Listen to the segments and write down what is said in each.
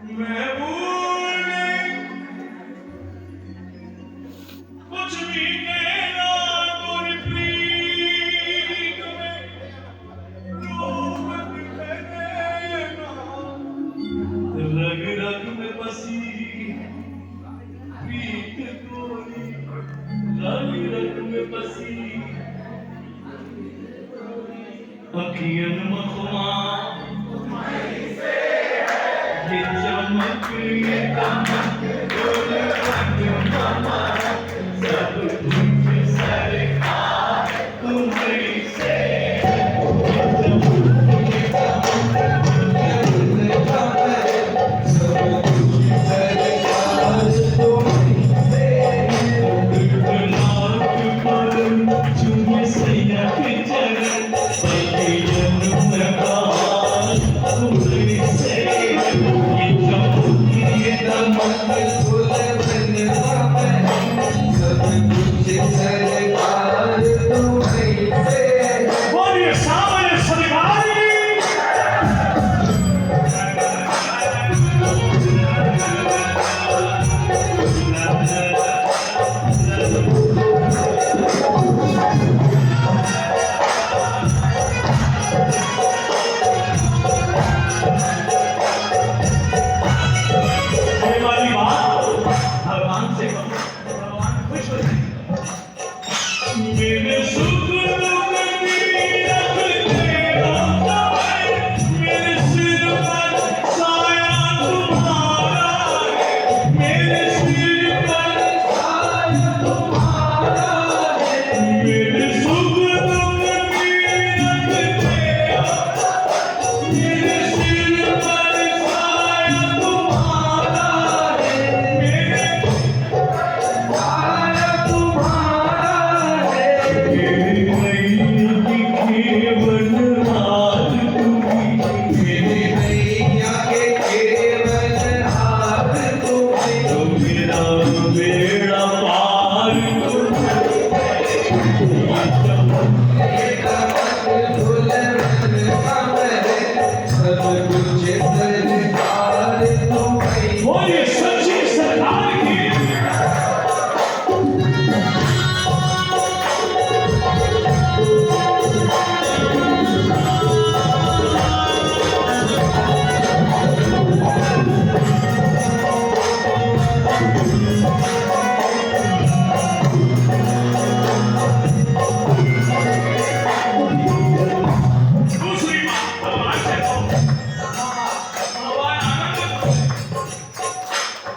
मैं भूले कुछ भी कहना गोरी प्रीत में रोग कहना रग रग में बसी प्रीत गोरी रग रग में बसी अखियन मखमा ये चमक ये दमक डोल रंग मामा सब कुछ सरकार तुम्हारी से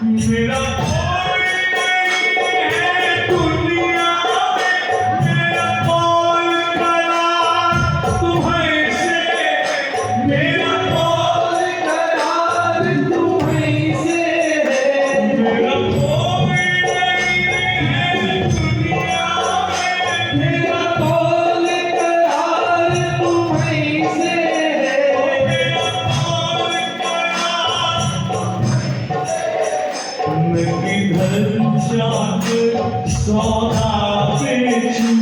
मेरा कोई नहीं है दुनिया में मेरा कोई करार तुम्हीं से मेरा कोई करार तुम्हीं से मेरा कोई नहीं है दुनिया में मेरा कोई करार तुम्हीं से मेरा कोई किधर जाकर सौदा बेचूं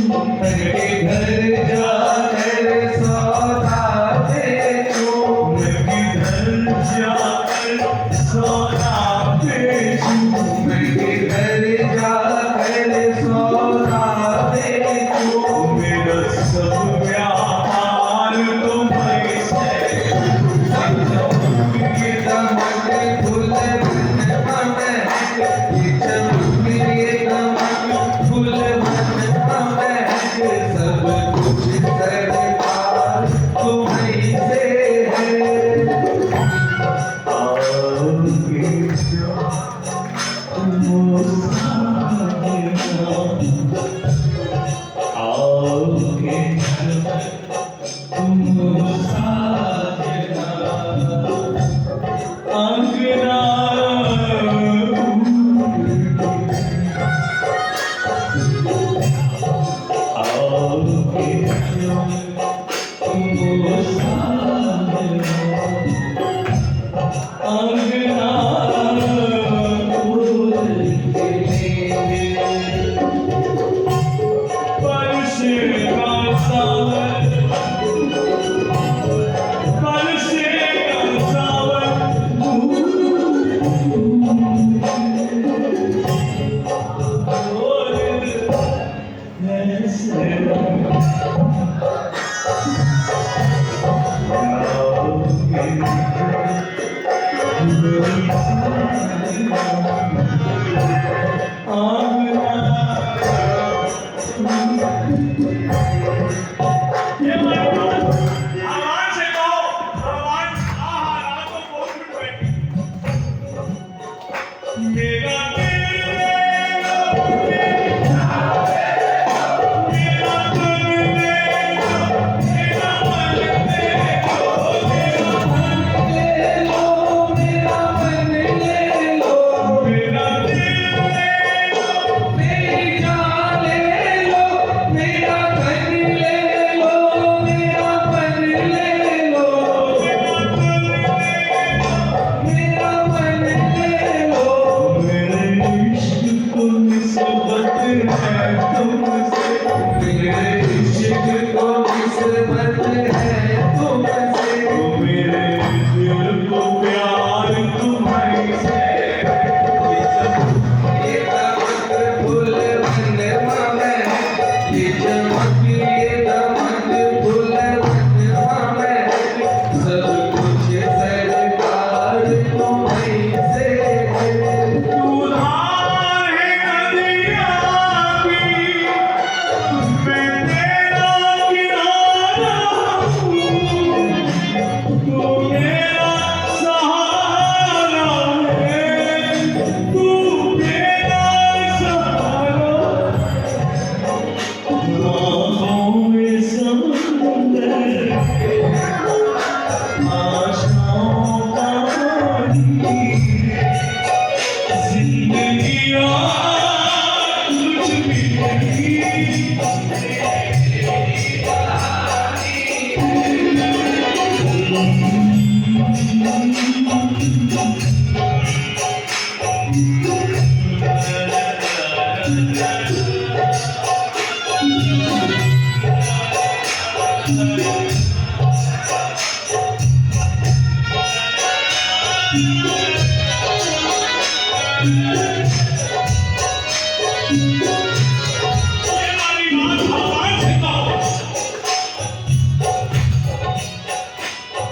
किधर जाकर सौदा बेचूं मैं किधर जाकर सौदा बेचूं मैं किधर जाकर सौदा बेचूं मेरा सब व्यापार तुम्हीं से ये दमक फूल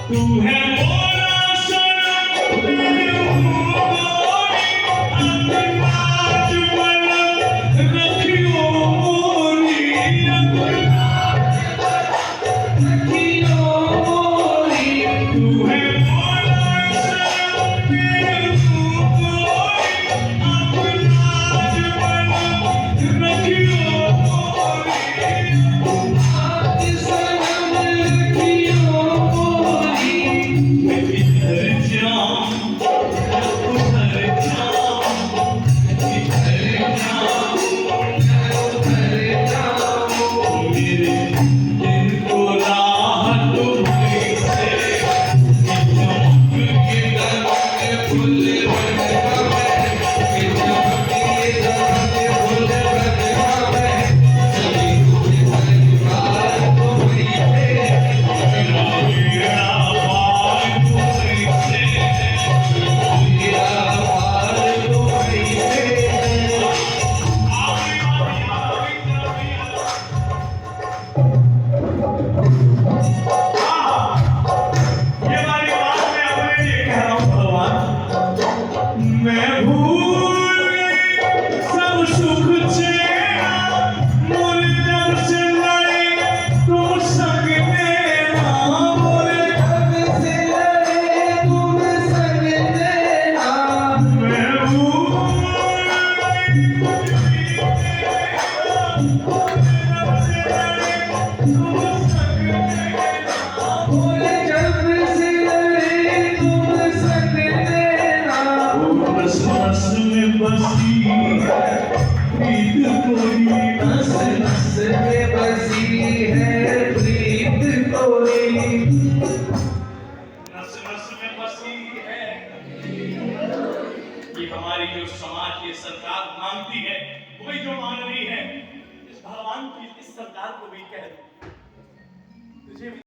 तू है मोरा सनम गोरी अपनी बात मन रखियो मोरी रखियो मोरी तू है मोरा सनम गोरी अपनी बात मन रखियो हमारी जो समाज ये सरकार मांगती है वही जो मांग रही है इस भगवान की इस सरकार को भी कह दो तुझे